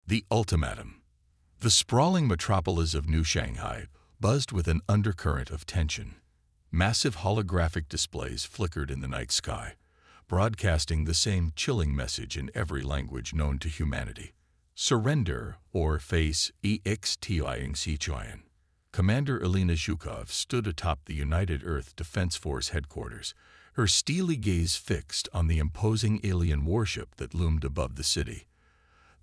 The ultimatum. The sprawling metropolis of New Shanghai buzzed with an undercurrent of tension. Massive holographic displays flickered in the night sky, broadcasting the same chilling message in every language known to humanity. Surrender or face extinction. Commander Elena Zhukov stood atop the United Earth Defense Force headquarters, her steely gaze fixed on the imposing alien warship that loomed above the city.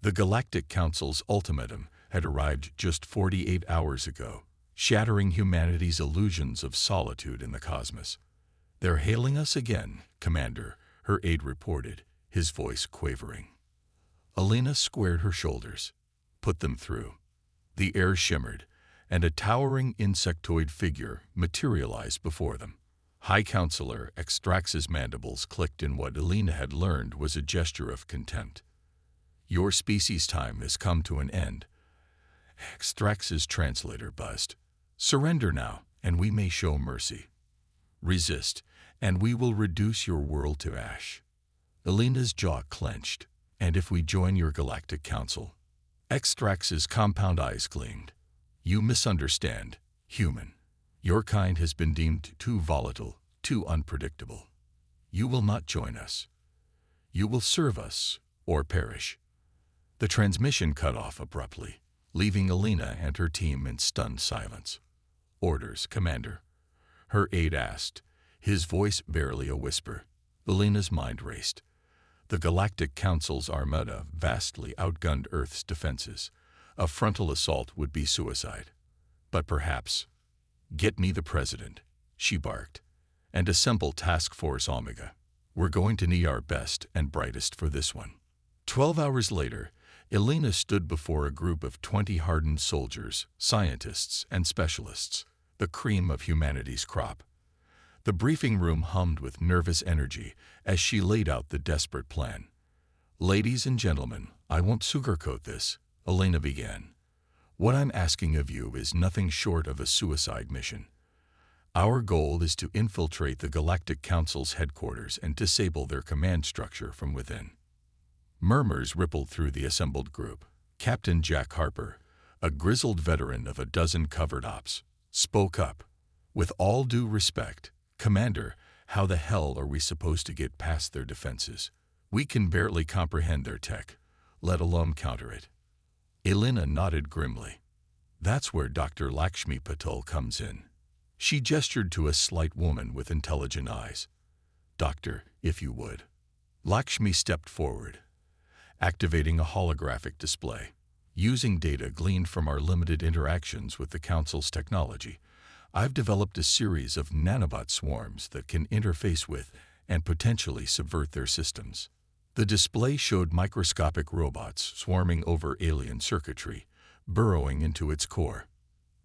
The Galactic Council's ultimatum had arrived just 48 hours ago, shattering humanity's illusions of solitude in the cosmos. "They're hailing us again, Commander," her aide reported, his voice quavering. Elena squared her shoulders. "Put them through." The air shimmered, and a towering insectoid figure materialized before them. High Counselor Extrax's mandibles clicked in what Elena had learned was a gesture of contempt. "Your species' time has come to an end." Extrax's translator buzzed. "Surrender now, and we may show mercy. Resist, and we will reduce your world to ash." Elena's jaw clenched. "And if we join your Galactic Council?" Extrax's compound eyes gleamed. "You misunderstand, human. Your kind has been deemed too volatile, too unpredictable. You will not join us. You will serve us, or perish." The transmission cut off abruptly, leaving Elena and her team in stunned silence. "Orders, Commander?" her aide asked, his voice barely a whisper. Elena's mind raced. The Galactic Council's armada vastly outgunned Earth's defenses. A frontal assault would be suicide. But perhaps— "Get me the President," she barked, "and assemble Task Force Omega. We're going to need our best and brightest for this one." 12 hours later, Elena stood before a group of 20 hardened soldiers, scientists, and specialists, the cream of humanity's crop. The briefing room hummed with nervous energy as she laid out the desperate plan. "Ladies and gentlemen, I won't sugarcoat this," Elena began. "What I'm asking of you is nothing short of a suicide mission. Our goal is to infiltrate the Galactic Council's headquarters and disable their command structure from within." Murmurs rippled through the assembled group. Captain Jack Harper, a grizzled veteran of a dozen covered ops, spoke up. "With all due respect, Commander, how the hell are we supposed to get past their defenses? We can barely comprehend their tech, let alone counter it." Elena nodded grimly. "That's where Dr. Lakshmi Patel comes in." She gestured to a slight woman with intelligent eyes. "Doctor, if you would." Lakshmi stepped forward, activating a holographic display. "Using data gleaned from our limited interactions with the Council's technology, I've developed a series of nanobot swarms that can interface with and potentially subvert their systems." The display showed microscopic robots swarming over alien circuitry, burrowing into its core.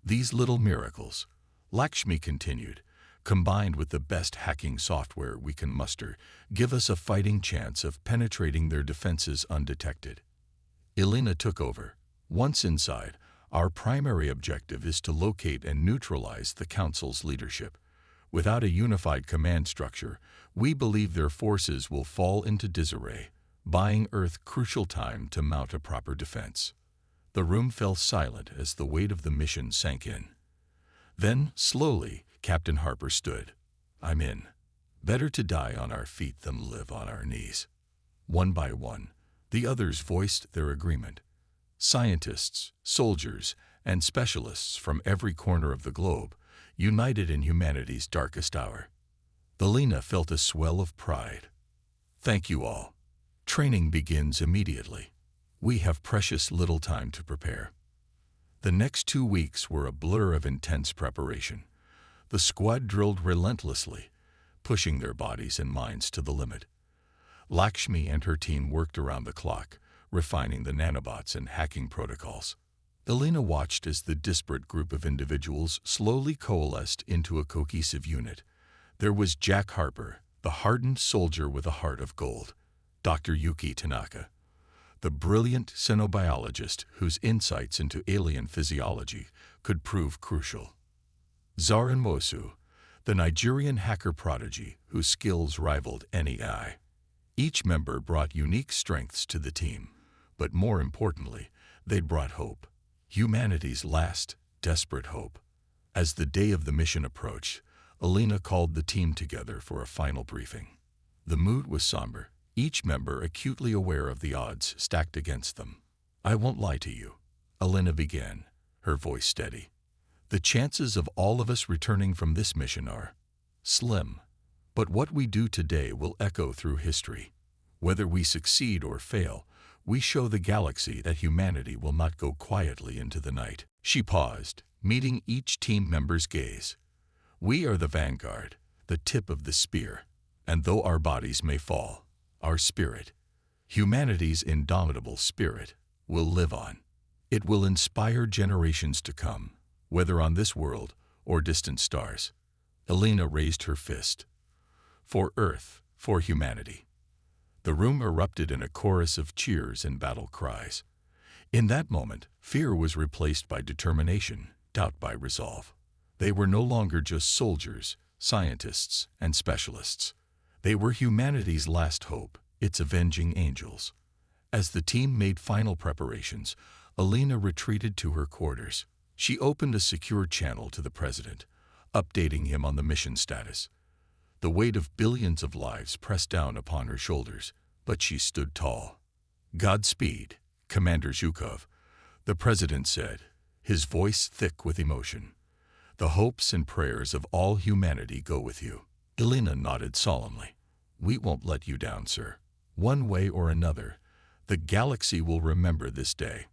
"These little miracles," Lakshmi continued, "combined with the best hacking software we can muster, give us a fighting chance of penetrating their defenses undetected." Elena took over. "Once inside, our primary objective is to locate and neutralize the Council's leadership. Without a unified command structure, we believe their forces will fall into disarray, buying Earth crucial time to mount a proper defense." The room fell silent as the weight of the mission sank in. Then, slowly, Captain Harper stood. "I'm in. Better to die on our feet than live on our knees." One by one, the others voiced their agreement. Scientists, soldiers, and specialists from every corner of the globe, united in humanity's darkest hour. Elena felt a swell of pride. "Thank you all. Training begins immediately. We have precious little time to prepare." The next 2 weeks were a blur of intense preparation. The squad drilled relentlessly, pushing their bodies and minds to the limit. Lakshmi and her team worked around the clock, refining the nanobots and hacking protocols. Elena watched as the disparate group of individuals slowly coalesced into a cohesive unit. There was Jack Harper, the hardened soldier with a heart of gold; Dr. Yuki Tanaka, the brilliant xenobiologist whose insights into alien physiology could prove crucial; Zaran Mosu, the Nigerian hacker prodigy whose skills rivaled any AI. Each member brought unique strengths to the team, but more importantly, They'd brought hope, humanity's last, desperate hope. As the day of the mission approached, Alina called the team together for a final briefing. The mood was somber, each member acutely aware of the odds stacked against them. "I won't lie to you," Alina began, her voice steady. "The chances of all of us returning from this mission are slim. But what we do today will echo through history. Whether we succeed or fail, we show the galaxy that humanity will not go quietly into the night." She paused, meeting each team member's gaze. "We are the vanguard, the tip of the spear, and though our bodies may fall, our spirit, humanity's indomitable spirit, will live on. It will inspire generations to come, whether on this world or distant stars." Alina raised her fist. "For Earth, for humanity." The room erupted in a chorus of cheers and battle cries. In that moment, fear was replaced by determination, doubt by resolve. They were no longer just soldiers, scientists, and specialists. They were humanity's last hope, its avenging angels. As the team made final preparations, Alina retreated to her quarters. She opened a secure channel to the president, updating him on the mission status. The weight of billions of lives pressed down upon her shoulders, but she stood tall. "Godspeed, Commander Zhukov," the president said, his voice thick with emotion. "The hopes and prayers of all humanity go with you." Alina nodded solemnly. "We won't let you down, sir. One way or another, the galaxy will remember this day."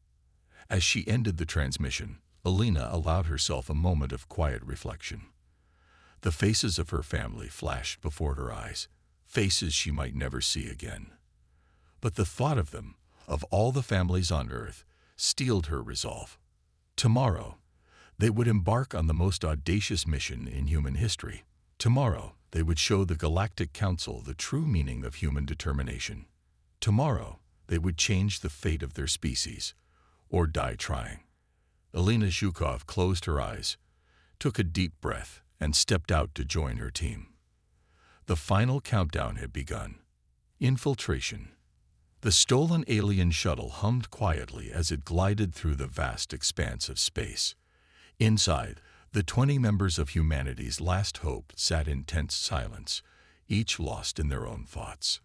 As she ended the transmission, Alina allowed herself a moment of quiet reflection. The faces of her family flashed before her eyes, faces she might never see again. But the thought of them, of all the families on Earth, steeled her resolve. Tomorrow, they would embark on the most audacious mission in human history. Tomorrow, they would show the Galactic Council the true meaning of human determination. Tomorrow, they would change the fate of their species, or die trying. Alina Zhukov closed her eyes, took a deep breath, and stepped out to join her team. The final countdown had begun. Infiltration. The stolen alien shuttle hummed quietly as it glided through the vast expanse of space. Inside, the 20 members of humanity's last hope sat in tense silence, each lost in their own thoughts.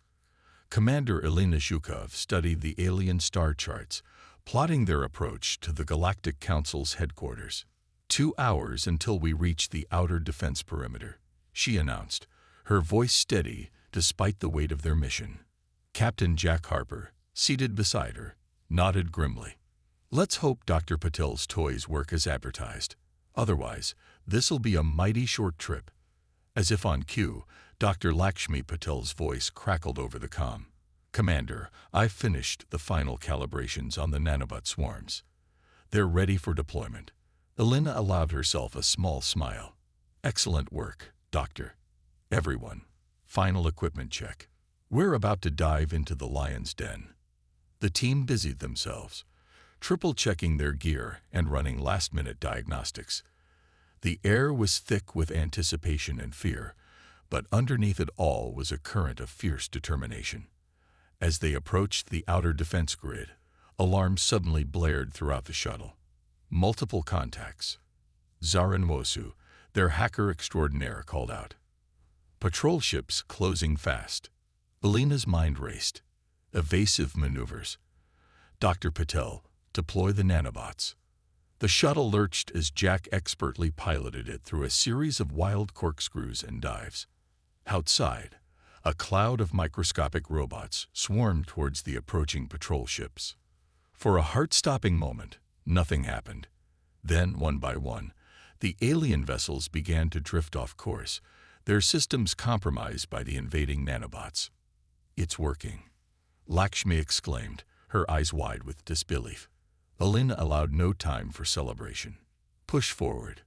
Commander Alina Zhukov studied the alien star charts, plotting their approach to the Galactic Council's headquarters. 2 hours until we reach the outer defense perimeter," she announced, her voice steady despite the weight of their mission. Captain Jack Harper, seated beside her, nodded grimly. "Let's hope Dr. Patel's toys work as advertised. Otherwise, this'll be a mighty short trip." As if on cue, Dr. Lakshmi Patel's voice crackled over the comm. "Commander, I've finished the final calibrations on the nanobot swarms. They're ready for deployment." Alina allowed herself a small smile. "Excellent work, Doctor. Everyone, final equipment check. We're about to dive into the lion's den." The team busied themselves, triple-checking their gear and running last-minute diagnostics. The air was thick with anticipation and fear, but underneath it all was a current of fierce determination. As they approached the outer defense grid, alarms suddenly blared throughout the shuttle. Multiple contacts. Zaran Wosu, their hacker extraordinaire, called out. Patrol ships closing fast. Alina's mind raced. Evasive maneuvers. "Dr. Patel, deploy the nanobots." The shuttle lurched as Jack expertly piloted it through a series of wild corkscrews and dives. Outside, a cloud of microscopic robots swarmed towards the approaching patrol ships. For a heart-stopping moment, nothing happened. Then, one by one, the alien vessels began to drift off course, their systems compromised by the invading nanobots. "It's working," Lakshmi exclaimed, her eyes wide with disbelief. Alina allowed no time for celebration. "Push forward.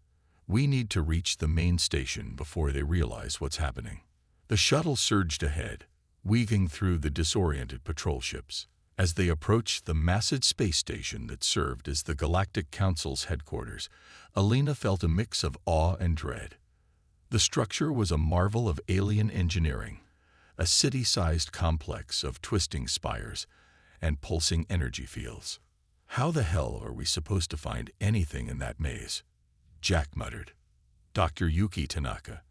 We need to reach the main station before they realize what's happening." The shuttle surged ahead, weaving through the disoriented patrol ships. As they approached the massive space station that served as the Galactic Council's headquarters, Alina felt a mix of awe and dread. The structure was a marvel of alien engineering, a city-sized complex of twisting spires and pulsing energy fields. How the hell are we supposed to find anything in that maze? Jack muttered. Dr. Yuki Tanaka,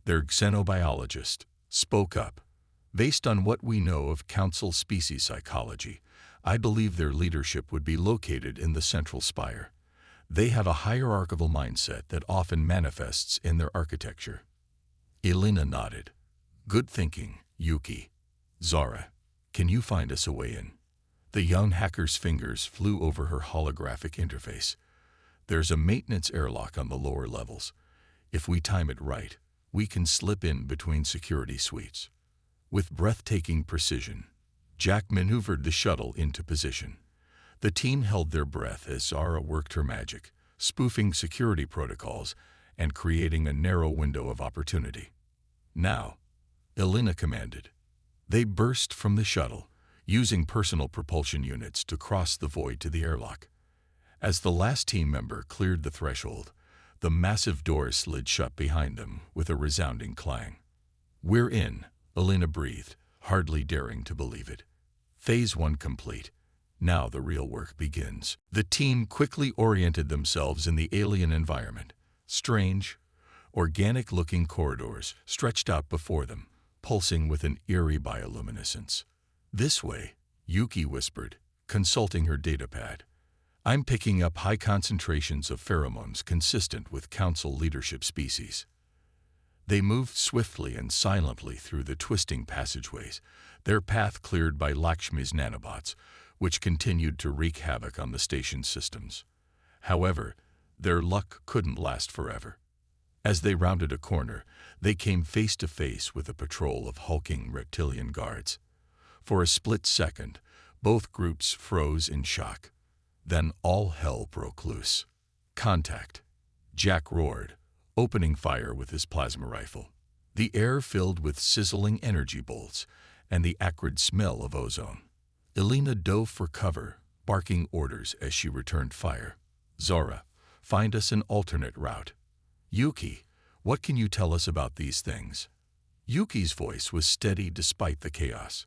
their xenobiologist, spoke up. Based on what we know of Council species psychology, I believe their leadership would be located in the central spire. They have a hierarchical mindset that often manifests in their architecture. Elena nodded. Good thinking, Yuki. Zara, can you find us a way in? The young hacker's fingers flew over her holographic interface. There's a maintenance airlock on the lower levels. If we time it right, we can slip in between security suites. With breathtaking precision, Jack maneuvered the shuttle into position. The team held their breath as Zara worked her magic, spoofing security protocols and creating a narrow window of opportunity. Now, Elena commanded. They burst from the shuttle, using personal propulsion units to cross the void to the airlock. As the last team member cleared the threshold, the massive doors slid shut behind them with a resounding clang. We're in, Elena breathed, hardly daring to believe it. Phase 1 complete. Now the real work begins. The team quickly oriented themselves in the alien environment. Strange, organic-looking corridors stretched out before them, pulsing with an eerie bioluminescence. This way, Yuki whispered, consulting her datapad. I'm picking up high concentrations of pheromones consistent with Council leadership species. They moved swiftly and silently through the twisting passageways, their path cleared by Lakshmi's nanobots, which continued to wreak havoc on the station's systems. However, their luck couldn't last forever. As they rounded a corner, they came face to face with a patrol of hulking reptilian guards. For a split second, both groups froze in shock. Then all hell broke loose. Contact! Jack roared, opening fire with his plasma rifle. The air filled with sizzling energy bolts and the acrid smell of ozone. Elena dove for cover, barking orders as she returned fire. Zora, find us an alternate route. Yuki, what can you tell us about these things? Yuki's voice was steady despite the chaos.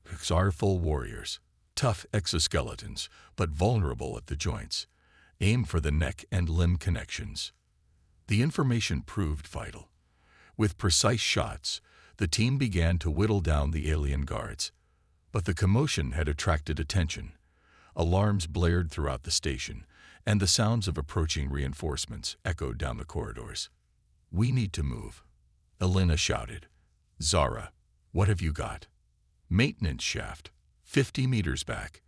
Xarful warriors, tough exoskeletons, but vulnerable at the joints. Aim for the neck and limb connections. The information proved vital. With precise shots, the team began to whittle down the alien guards. But the commotion had attracted attention. Alarms blared throughout the station, and the sounds of approaching reinforcements echoed down the corridors. We need to move, Elena shouted. Zara, what have you got? Maintenance shaft, 50 meters back.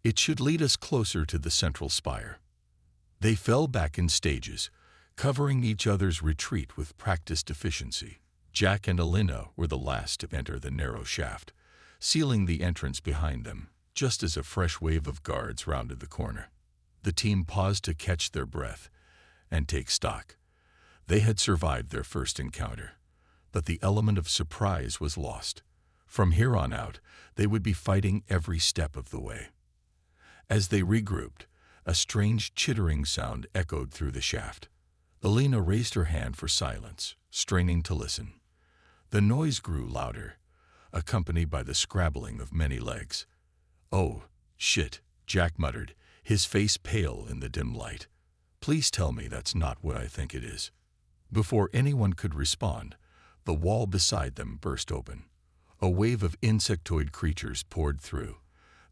It should lead us closer to the central spire. They fell back in stages, covering each other's retreat with practiced efficiency. Jack and Elena were the last to enter the narrow shaft, sealing the entrance behind them, just as a fresh wave of guards rounded the corner. The team paused to catch their breath and take stock. They had survived their first encounter, but the element of surprise was lost. From here on out, they would be fighting every step of the way. As they regrouped, a strange chittering sound echoed through the shaft. Elena raised her hand for silence, straining to listen. The noise grew louder, accompanied by the scrabbling of many legs. Oh, shit, Jack muttered, his face pale in the dim light. Please tell me that's not what I think it is. Before anyone could respond, the wall beside them burst open. A wave of insectoid creatures poured through,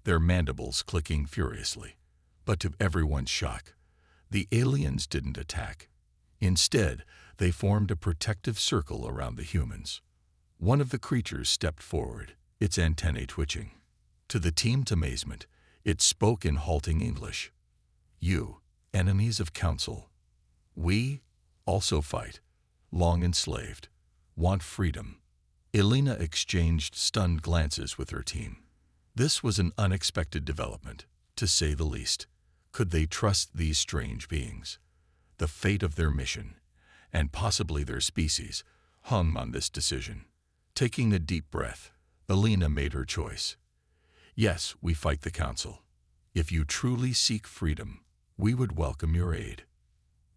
their mandibles clicking furiously. But to everyone's shock, the aliens didn't attack. Instead, they formed a protective circle around the humans. One of the creatures stepped forward, its antennae twitching. To the team's amazement, it spoke in halting English. You, enemies of Council. We also fight, long enslaved, want freedom. Elena exchanged stunned glances with her team. This was an unexpected development, to say the least. Could they trust these strange beings? The fate of their mission, and possibly their species, hung on this decision. Taking a deep breath, Elena made her choice. Yes, we fight the Council. If you truly seek freedom, we would welcome your aid.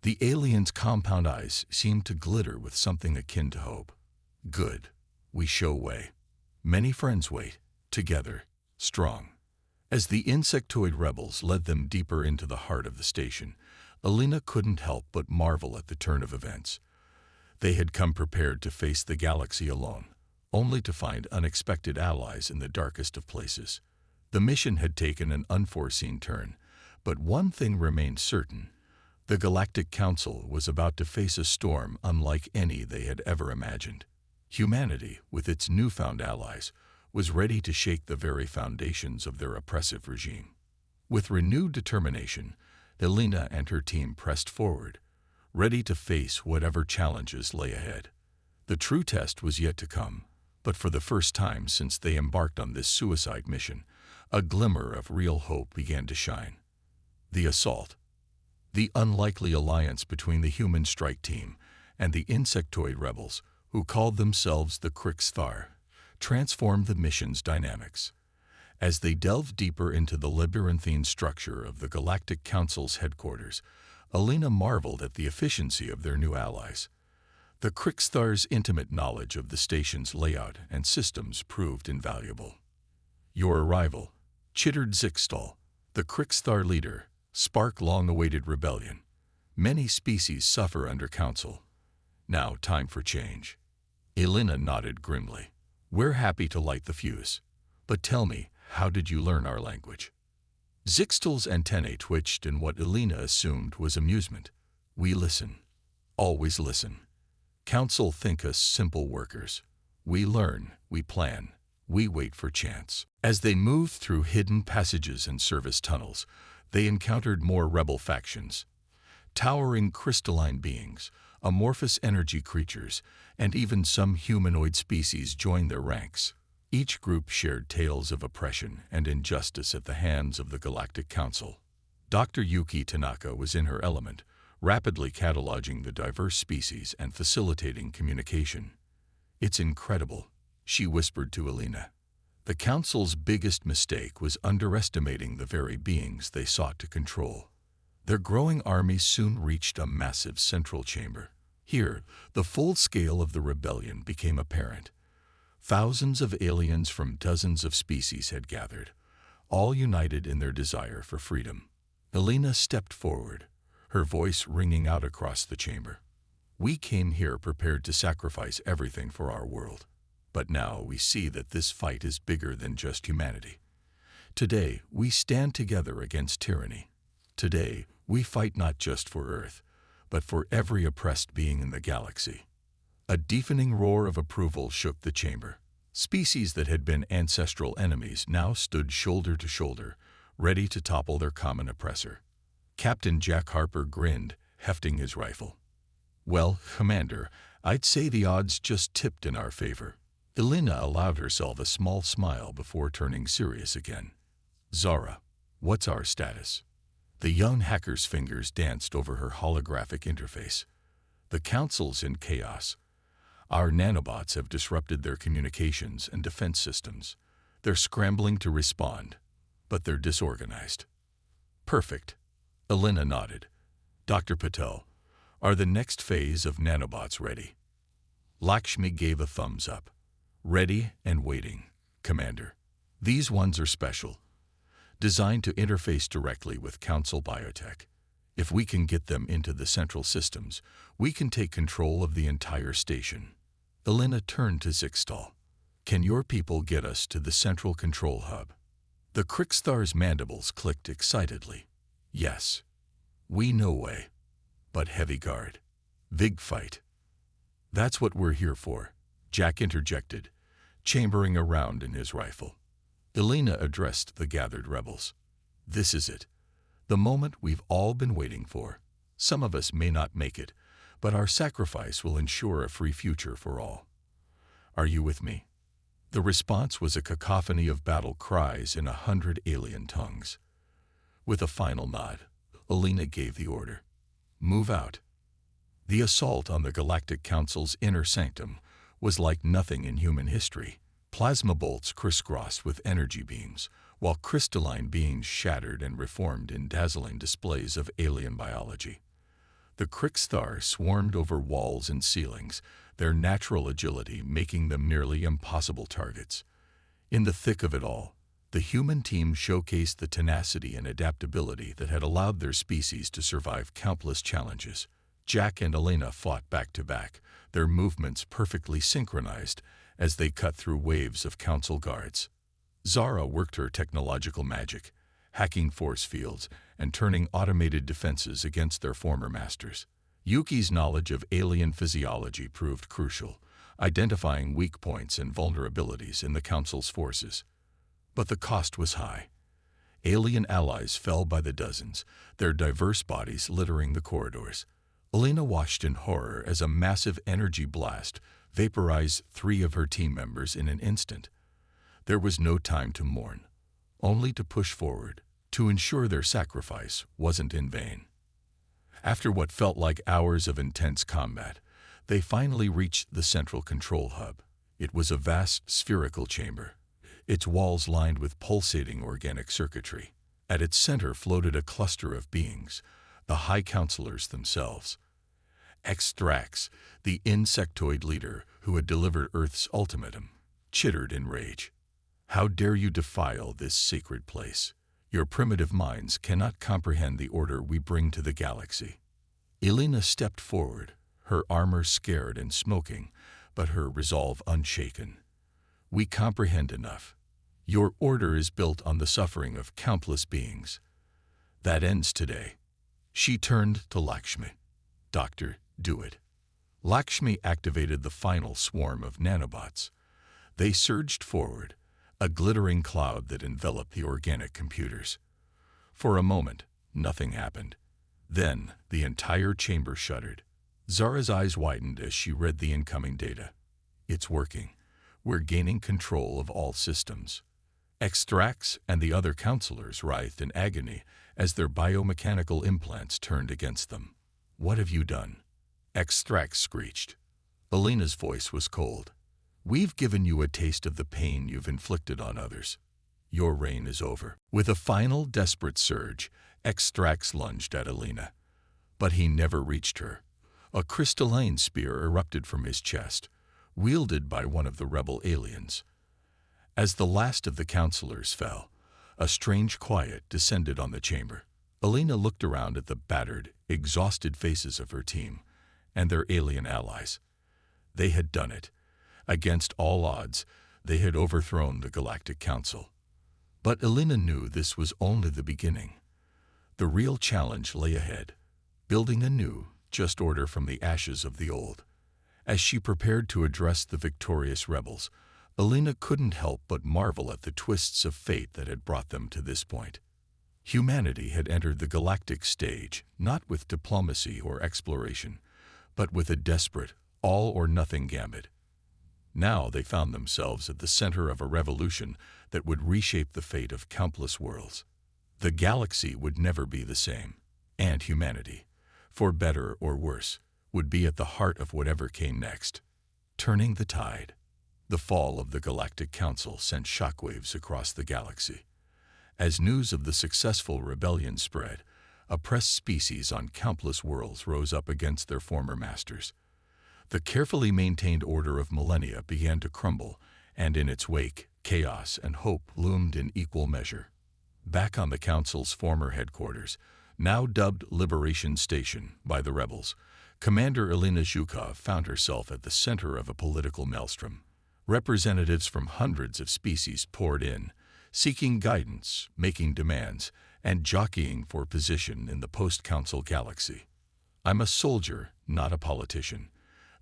The alien's compound eyes seemed to glitter with something akin to hope. Good. We show way. Many friends wait, together, strong. As the insectoid rebels led them deeper into the heart of the station, Alina couldn't help but marvel at the turn of events. They had come prepared to face the galaxy alone, only to find unexpected allies in the darkest of places. The mission had taken an unforeseen turn, but one thing remained certain. The Galactic Council was about to face a storm unlike any they had ever imagined. Humanity, with its newfound allies, was ready to shake the very foundations of their oppressive regime. With renewed determination, Alina and her team pressed forward, ready to face whatever challenges lay ahead. The true test was yet to come, but for the first time since they embarked on this suicide mission, a glimmer of real hope began to shine. The assault, the unlikely alliance between the human strike team and the insectoid rebels, who called themselves the Krixthar, transformed the mission's dynamics. As they delved deeper into the labyrinthine structure of the Galactic Council's headquarters, Alina marveled at the efficiency of their new allies. The Krixthar's intimate knowledge of the station's layout and systems proved invaluable. Your arrival, chittered Zixtal, the Krixthar leader, sparked long-awaited rebellion. Many species suffer under council. Now time for change. Alina nodded grimly. We're happy to light the fuse. But tell me, how did you learn our language? Zixtal's antennae twitched in what Alina assumed was amusement. We listen. Always listen. Council think us simple workers. We learn, we plan, we wait for chance. As they moved through hidden passages and service tunnels, they encountered more rebel factions. Towering crystalline beings, amorphous energy creatures, and even some humanoid species joined their ranks. Each group shared tales of oppression and injustice at the hands of the Galactic Council. Dr. Yuki Tanaka was in her element, rapidly cataloging the diverse species and facilitating communication. It's incredible, she whispered to Alina. The Council's biggest mistake was underestimating the very beings they sought to control. Their growing army soon reached a massive central chamber. Here, the full scale of the rebellion became apparent. Thousands of aliens from dozens of species had gathered, all united in their desire for freedom. Alina stepped forward, her voice ringing out across the chamber. We came here prepared to sacrifice everything for our world. But now we see that this fight is bigger than just humanity. Today, we stand together against tyranny. Today, we fight not just for Earth, but for every oppressed being in the galaxy. A deafening roar of approval shook the chamber. Species that had been ancestral enemies now stood shoulder to shoulder, ready to topple their common oppressor. Captain Jack Harper grinned, hefting his rifle. Well, Commander, I'd say the odds just tipped in our favor. Alina allowed herself a small smile before turning serious again. Zara, what's our status? The young hacker's fingers danced over her holographic interface. The Council's in chaos. Our nanobots have disrupted their communications and defense systems. They're scrambling to respond, but they're disorganized. Perfect. Alina nodded. Dr. Patel, are the next phase of nanobots ready? Lakshmi gave a thumbs up. Ready and waiting, Commander. These ones are special, designed to interface directly with Council biotech. If we can get them into the central systems, we can take control of the entire station. Alina turned to Zixtal. Can your people get us to the central control hub? The Krixthar's mandibles clicked excitedly. Yes. We know way. But heavy guard. Big fight. That's what we're here for, Jack interjected, chambering around in his rifle. Alina addressed the gathered rebels. This is it. The moment we've all been waiting for. Some of us may not make it, but our sacrifice will ensure a free future for all. Are you with me? The response was a cacophony of battle cries in 100 alien tongues. With a final nod, Alina gave the order. Move out. The assault on the Galactic Council's inner sanctum was like nothing in human history. Plasma bolts crisscrossed with energy beams, while crystalline beings shattered and reformed in dazzling displays of alien biology. The Krixthar swarmed over walls and ceilings, their natural agility making them nearly impossible targets. In the thick of it all, The human team showcased the tenacity and adaptability that had allowed their species to survive countless challenges. Jack and Elena fought back to back, their movements perfectly synchronized as they cut through waves of council guards. Zara worked her technological magic, hacking force fields and turning automated defenses against their former masters. Yuki's knowledge of alien physiology proved crucial, identifying weak points and vulnerabilities in the Council's forces. But the cost was high. Alien allies fell by the dozens, their diverse bodies littering the corridors. Elena watched in horror as a massive energy blast vaporized 3 of her team members in an instant. There was no time to mourn, only to push forward, to ensure their sacrifice wasn't in vain. After what felt like hours of intense combat, they finally reached the central control hub. It was a vast spherical chamber, its walls lined with pulsating organic circuitry. At its center floated a cluster of beings, the High Counselors themselves. Extrax, the insectoid leader who had delivered Earth's ultimatum, chittered in rage. "How dare you defile this sacred place? Your primitive minds cannot comprehend the order we bring to the galaxy." Elena stepped forward, her armor scared and smoking, but her resolve unshaken. "We comprehend enough. Your order is built on the suffering of countless beings. That ends today." She turned to Lakshmi. "Doctor, do it." Lakshmi activated the final swarm of nanobots. They surged forward, a glittering cloud that enveloped the organic computers. For a moment, nothing happened. Then, the entire chamber shuddered. Zara's eyes widened as she read the incoming data. "It's working. We're gaining control of all systems." Extrax and the other counselors writhed in agony as their biomechanical implants turned against them. "What have you done?" Extrax screeched. Elena's voice was cold. "We've given you a taste of the pain you've inflicted on others. Your reign is over." With a final desperate surge, Extrax lunged at Elena. But he never reached her. A crystalline spear erupted from his chest, wielded by one of the rebel aliens. As the last of the counselors fell, a strange quiet descended on the chamber. Elena looked around at the battered, exhausted faces of her team and their alien allies. They had done it. Against all odds, they had overthrown the Galactic Council. But Elena knew this was only the beginning. The real challenge lay ahead, building a new, just order from the ashes of the old. As she prepared to address the victorious rebels, Elena couldn't help but marvel at the twists of fate that had brought them to this point. Humanity had entered the galactic stage not with diplomacy or exploration, but with a desperate, all-or-nothing gambit. Now they found themselves at the center of a revolution that would reshape the fate of countless worlds. The galaxy would never be the same, and humanity, for better or worse, would be at the heart of whatever came next. Turning the tide. The fall of the Galactic Council sent shockwaves across the galaxy. As news of the successful rebellion spread, oppressed species on countless worlds rose up against their former masters. The carefully maintained order of millennia began to crumble, and in its wake, chaos and hope loomed in equal measure. Back on the Council's former headquarters, now dubbed Liberation Station by the rebels, Commander Elena Zhukov found herself at the center of a political maelstrom. Representatives from hundreds of species poured in, seeking guidance, making demands, and jockeying for position in the post-Council galaxy. "I'm a soldier, not a politician,"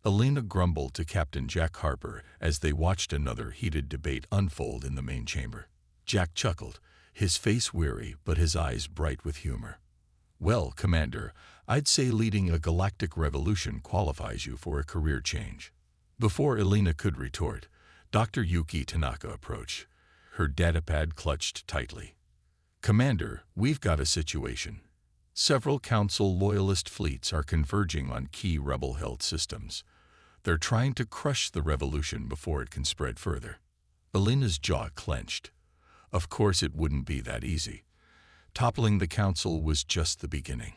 Elena grumbled to Captain Jack Harper as they watched another heated debate unfold in the main chamber. Jack chuckled, his face weary but his eyes bright with humor. "Well, Commander, I'd say leading a galactic revolution qualifies you for a career change." Before Elena could retort, Dr. Yuki Tanaka approached, her datapad clutched tightly. "Commander, we've got a situation. Several Council loyalist fleets are converging on key rebel-held systems. They're trying to crush the revolution before it can spread further." Elena's jaw clenched. Of course it wouldn't be that easy. Toppling the Council was just the beginning.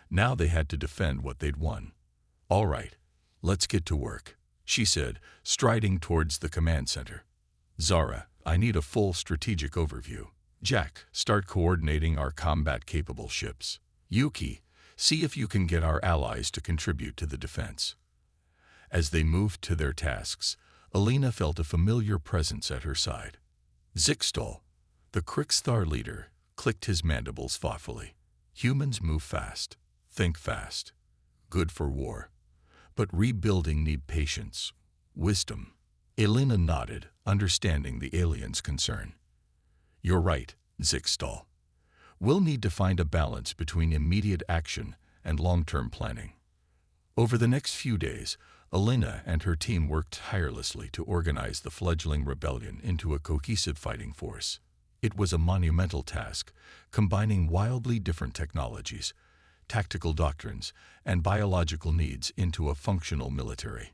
Now they had to defend what they'd won. "All right, let's get to work," she said, striding towards the command center. "Zara, I need a full strategic overview. Jack, start coordinating our combat-capable ships. Yuki, see if you can get our allies to contribute to the defense. As they moved to their tasks, Alina felt a familiar presence at her side. Zixtal, the Krixthar leader, clicked his mandibles thoughtfully. Humans move fast, think fast. Good for war. But rebuilding need patience, wisdom. Alina nodded, understanding the alien's concern. You're right, Zixtal. We'll need to find a balance between immediate action and long-term planning. Over the next few days, Alina and her team worked tirelessly to organize the fledgling rebellion into a cohesive fighting force. It was a monumental task, combining wildly different technologies, tactical doctrines, and biological needs into a functional military.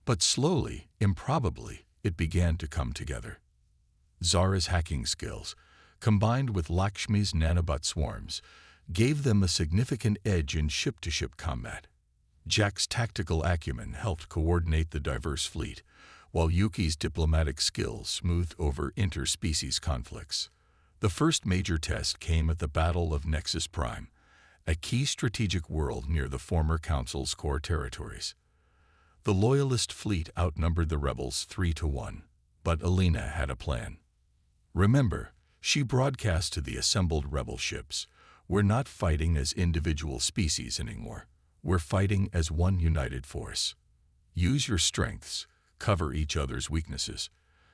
But slowly, improbably, it began to come together. Zara's hacking skills, combined with Lakshmi's nanobot swarms, gave them a significant edge in ship-to-ship combat. Jack's tactical acumen helped coordinate the diverse fleet, while Yuki's diplomatic skills smoothed over interspecies conflicts. The first major test came at the Battle of Nexus Prime, a key strategic world near the former Council's core territories. The Loyalist fleet outnumbered the rebels 3-1, but Alina had a plan. Remember, she broadcast to the assembled rebel ships, "We're not fighting as individual species anymore. We're fighting as one united force. Use your strengths, cover each other's weaknesses.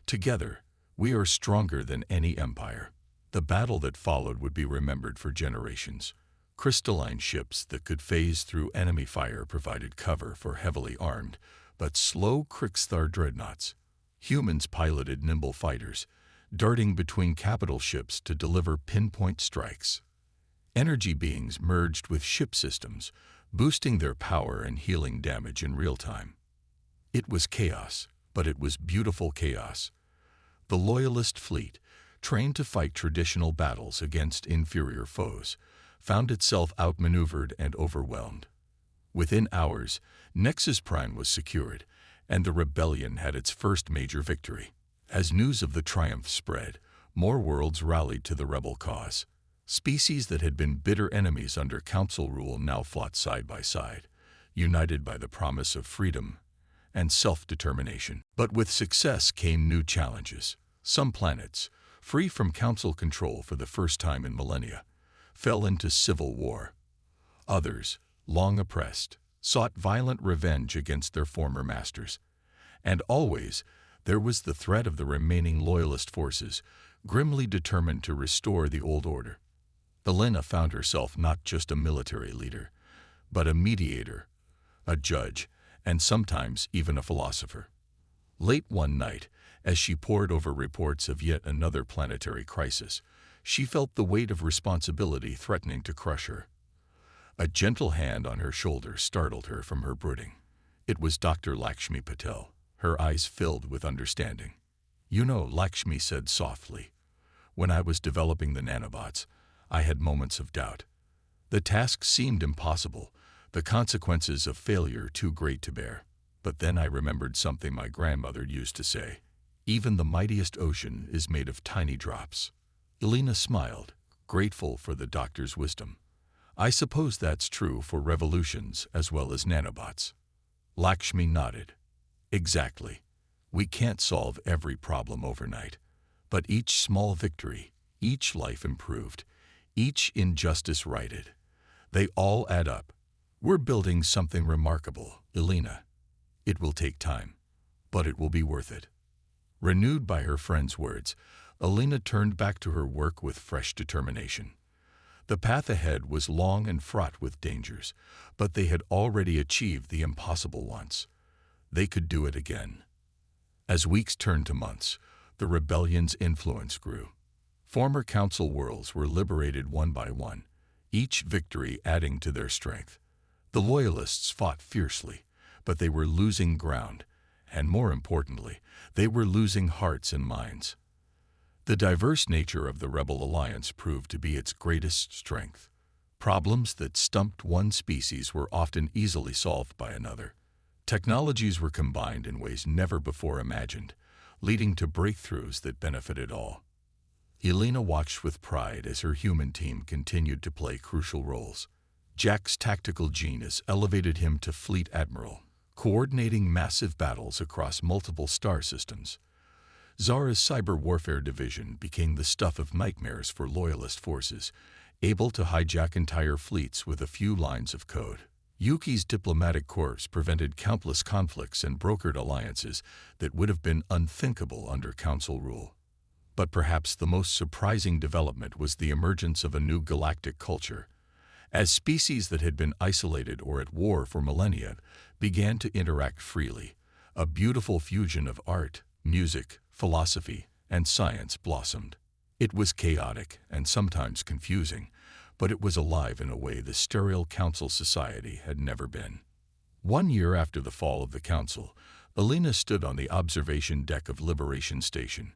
Together, we are stronger than any empire." The battle that followed would be remembered for generations. Crystalline ships that could phase through enemy fire provided cover for heavily armed, but slow Krixthar dreadnoughts. Humans piloted nimble fighters, darting between capital ships to deliver pinpoint strikes. Energy beings merged with ship systems, boosting their power and healing damage in real time. It was chaos, but it was beautiful chaos. The Loyalist fleet, trained to fight traditional battles against inferior foes, found itself outmaneuvered and overwhelmed. Within hours, Nexus Prime was secured, and the rebellion had its first major victory. As news of the triumph spread, more worlds rallied to the rebel cause. Species that had been bitter enemies under Council rule now fought side by side, united by the promise of freedom and self-determination. But with success came new challenges. Some planets, free from Council control for the first time in millennia, fell into civil war. Others, long oppressed, sought violent revenge against their former masters. And always, there was the threat of the remaining Loyalist forces, grimly determined to restore the old order. Alina found herself not just a military leader, but a mediator, a judge, and sometimes even a philosopher. Late one night, as she pored over reports of yet another planetary crisis, she felt the weight of responsibility threatening to crush her. A gentle hand on her shoulder startled her from her brooding. It was Dr. Lakshmi Patel, her eyes filled with understanding. "You know," Lakshmi said softly, "when I was developing the nanobots, I had moments of doubt. The task seemed impossible, the consequences of failure too great to bear. But then I remembered something my grandmother used to say. Even the mightiest ocean is made of tiny drops." Alina smiled, grateful for the doctor's wisdom. "I suppose that's true for revolutions as well as nanobots." Lakshmi nodded. "Exactly. We can't solve every problem overnight. But each small victory, each life improved, each injustice righted, they all add up. We're building something remarkable, Alina. It will take time, but it will be worth it." Renewed by her friend's words, Alina turned back to her work with fresh determination. The path ahead was long and fraught with dangers, but they had already achieved the impossible once. They could do it again. As weeks turned to months, the rebellion's influence grew. Former Council worlds were liberated one by one, each victory adding to their strength. The Loyalists fought fiercely, but they were losing ground, and more importantly, they were losing hearts and minds. The diverse nature of the Rebel Alliance proved to be its greatest strength. Problems that stumped one species were often easily solved by another. Technologies were combined in ways never before imagined, leading to breakthroughs that benefited all. Elena watched with pride as her human team continued to play crucial roles. Jack's tactical genius elevated him to fleet admiral, coordinating massive battles across multiple star systems. Zara's cyber warfare division became the stuff of nightmares for loyalist forces, able to hijack entire fleets with a few lines of code. Yuki's diplomatic corps prevented countless conflicts and brokered alliances that would have been unthinkable under Council rule. But perhaps the most surprising development was the emergence of a new galactic culture. As species that had been isolated or at war for millennia began to interact freely, a beautiful fusion of art, music, philosophy, and science blossomed. It was chaotic and sometimes confusing, but it was alive in a way the sterile Council society had never been. 1 year after the fall of the Council, Elena stood on the observation deck of Liberation Station,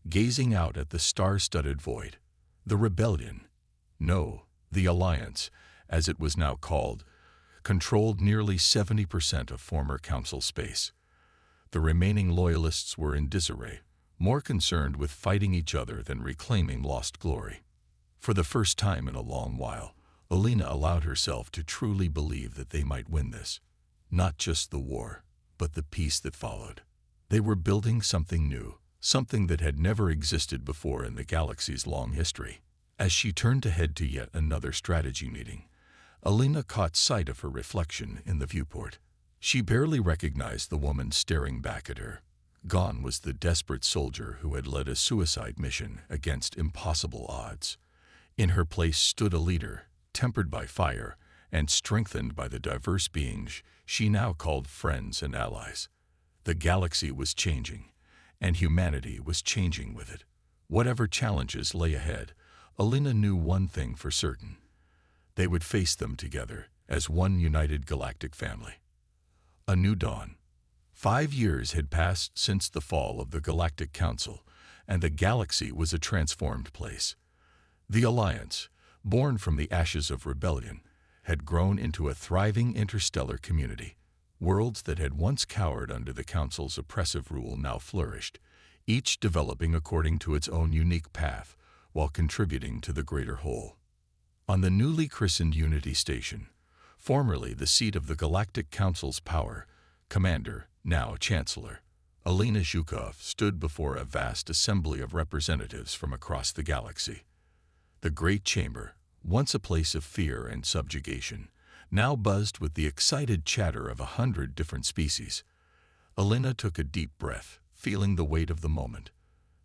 gazing out at the star-studded void. The Rebellion, no, the Alliance, as it was now called, controlled nearly 70% of former Council space. The remaining loyalists were in disarray, more concerned with fighting each other than reclaiming lost glory. For the first time in a long while, Elena allowed herself to truly believe that they might win this. Not just the war, but the peace that followed. They were building something new, something that had never existed before in the galaxy's long history. As she turned to head to yet another strategy meeting, Elena caught sight of her reflection in the viewport. She barely recognized the woman staring back at her. Gone was the desperate soldier who had led a suicide mission against impossible odds. In her place stood a leader, tempered by fire and strengthened by the diverse beings she now called friends and allies. The galaxy was changing, and humanity was changing with it. Whatever challenges lay ahead, Elena knew one thing for certain. They would face them together as one united galactic family. A new dawn. 5 years had passed since the fall of the Galactic Council, and the galaxy was a transformed place. The Alliance, born from the ashes of rebellion, had grown into a thriving interstellar community. Worlds that had once cowered under the Council's oppressive rule now flourished, each developing according to its own unique path, while contributing to the greater whole. On the newly christened Unity Station, formerly the seat of the Galactic Council's power, Commander, now Chancellor, Elena Zhukov stood before a vast assembly of representatives from across the galaxy. The great chamber, once a place of fear and subjugation, now buzzed with the excited chatter of 100 different species. Elena took a deep breath, feeling the weight of the moment.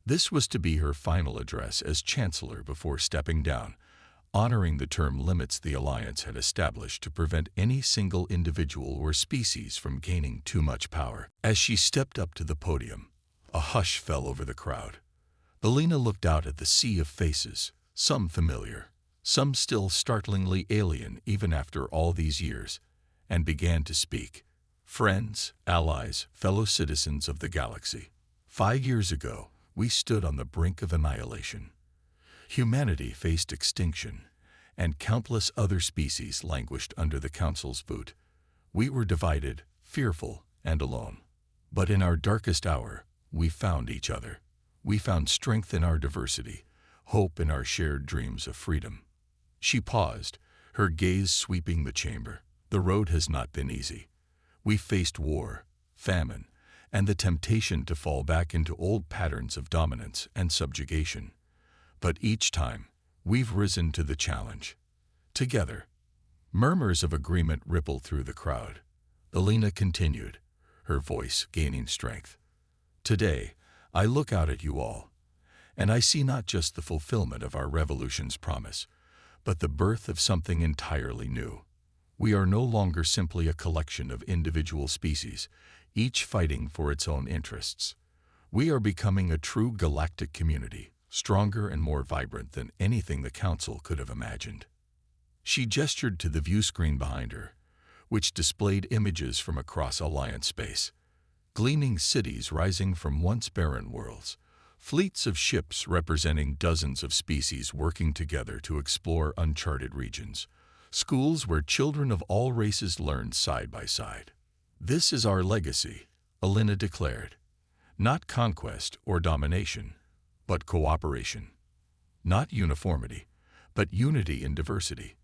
This was to be her final address as Chancellor before stepping down, honoring the term limits the Alliance had established to prevent any single individual or species from gaining too much power. As she stepped up to the podium, a hush fell over the crowd. Elena looked out at the sea of faces, some familiar, some still startlingly alien even after all these years, and began to speak. Friends, allies, fellow citizens of the galaxy. 5 years ago, we stood on the brink of annihilation. Humanity faced extinction, and countless other species languished under the Council's boot. We were divided, fearful, and alone. But in our darkest hour, we found each other. We found strength in our diversity, hope in our shared dreams of freedom. She paused, her gaze sweeping the chamber. The road has not been easy. We faced war, famine, and the temptation to fall back into old patterns of dominance and subjugation. But each time, we've risen to the challenge. Together. Murmurs of agreement rippled through the crowd. Elena continued, her voice gaining strength. Today, I look out at you all, and I see not just the fulfillment of our revolution's promise, but the birth of something entirely new. We are no longer simply a collection of individual species, each fighting for its own interests. We are becoming a true galactic community, stronger and more vibrant than anything the Council could have imagined. She gestured to the view screen behind her, which displayed images from across Alliance space. Gleaming cities rising from once barren worlds, fleets of ships representing dozens of species working together to explore uncharted regions, schools where children of all races learned side by side. This is our legacy, Elena declared. Not conquest or domination, but cooperation. Not uniformity, but unity in diversity.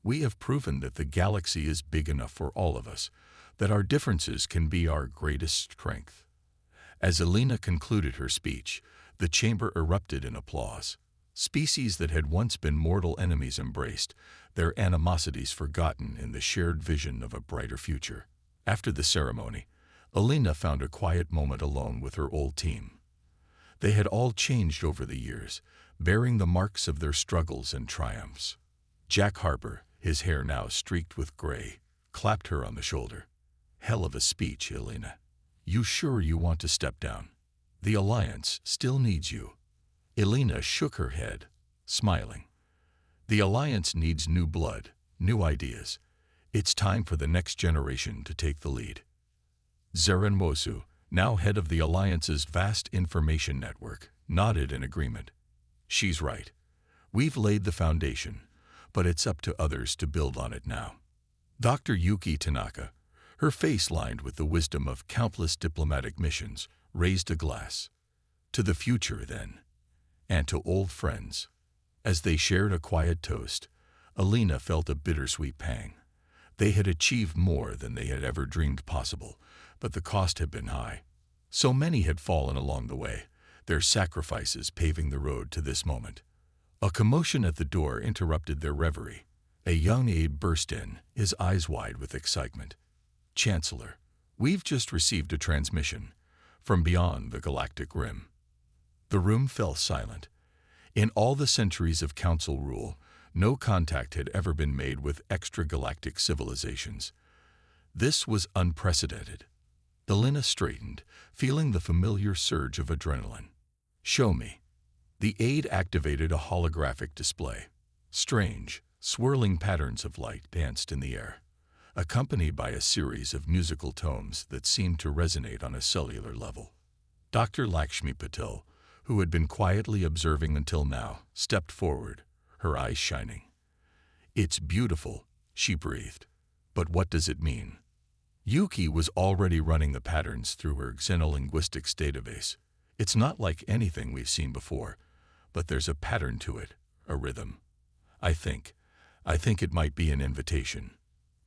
We have proven that the galaxy is big enough for all of us, that our differences can be our greatest strength. As Elena concluded her speech, the chamber erupted in applause. Species that had once been mortal enemies embraced, their animosities forgotten in the shared vision of a brighter future. After the ceremony, Elena found a quiet moment alone with her old team. They had all changed over the years, bearing the marks of their struggles and triumphs. Jack Harper, his hair now streaked with gray, clapped her on the shoulder. "Hell of a speech, Elena. You sure you want to step down? The Alliance still needs you." Elena shook her head, smiling. "The Alliance needs new blood, new ideas. It's time for the next generation to take the lead." Zeren Mosu, now head of the Alliance's vast information network, nodded in agreement. "She's right. We've laid the foundation, but it's up to others to build on it now." Dr. Yuki Tanaka, her face lined with the wisdom of countless diplomatic missions, raised a glass. "To the future, then, and to old friends." As they shared a quiet toast, Elena felt a bittersweet pang. They had achieved more than they had ever dreamed possible, but the cost had been high. So many had fallen along the way, their sacrifices paving the road to this moment. A commotion at the door interrupted their reverie. A young aide burst in, his eyes wide with excitement. "Chancellor, we've just received a transmission from beyond the galactic rim." The room fell silent. In all the centuries of Council rule, no contact had ever been made with extragalactic civilizations. This was unprecedented. Elena straightened, feeling the familiar surge of adrenaline. "Show me." The aide activated a holographic display. Strange, swirling patterns of light danced in the air, accompanied by a series of musical tones that seemed to resonate on a cellular level. Dr. Lakshmi Patel, who had been quietly observing until now, stepped forward, her eyes shining. "It's beautiful," she breathed. "But what does it mean?" Yuki was already running the patterns through her xenolinguistics database. "It's not like anything we've seen before, but there's a pattern to it, a rhythm. I think it might be an invitation."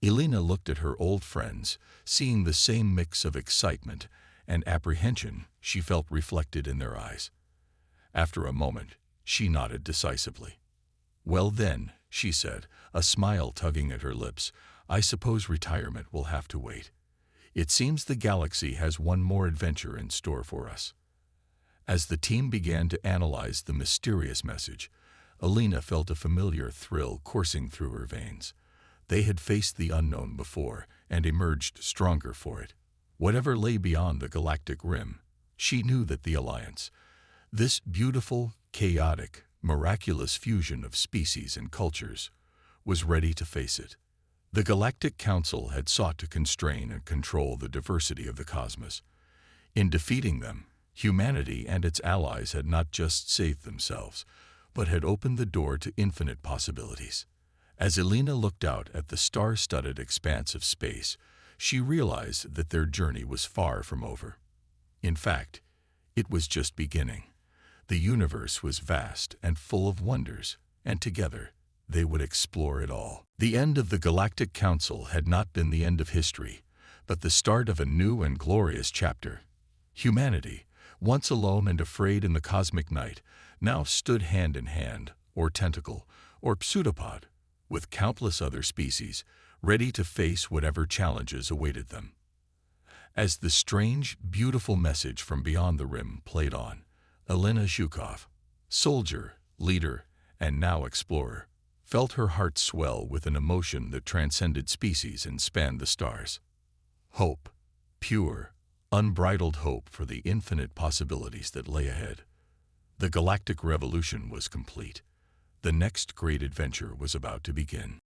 Elena looked at her old friends, seeing the same mix of excitement and apprehension she felt reflected in their eyes. After a moment, she nodded decisively. "Well then," she said, a smile tugging at her lips, "I suppose retirement will have to wait. It seems the galaxy has one more adventure in store for us." As the team began to analyze the mysterious message, Elena felt a familiar thrill coursing through her veins. They had faced the unknown before and emerged stronger for it. Whatever lay beyond the galactic rim, she knew that the Alliance, this beautiful, chaotic, miraculous fusion of species and cultures, was ready to face it. The Galactic Council had sought to constrain and control the diversity of the cosmos. In defeating them, humanity and its allies had not just saved themselves, but had opened the door to infinite possibilities. As Elena looked out at the star-studded expanse of space, she realized that their journey was far from over. In fact, it was just beginning. The universe was vast and full of wonders, and together, they would explore it all. The end of the Galactic Council had not been the end of history, but the start of a new and glorious chapter. Humanity, once alone and afraid in the cosmic night, now stood hand in hand, or tentacle, or pseudopod, with countless other species, ready to face whatever challenges awaited them. As the strange, beautiful message from beyond the rim played on, Elena Zhukov, soldier, leader, and now explorer, felt her heart swell with an emotion that transcended species and spanned the stars. Hope, pure, unbridled hope for the infinite possibilities that lay ahead. The galactic revolution was complete. The next great adventure was about to begin.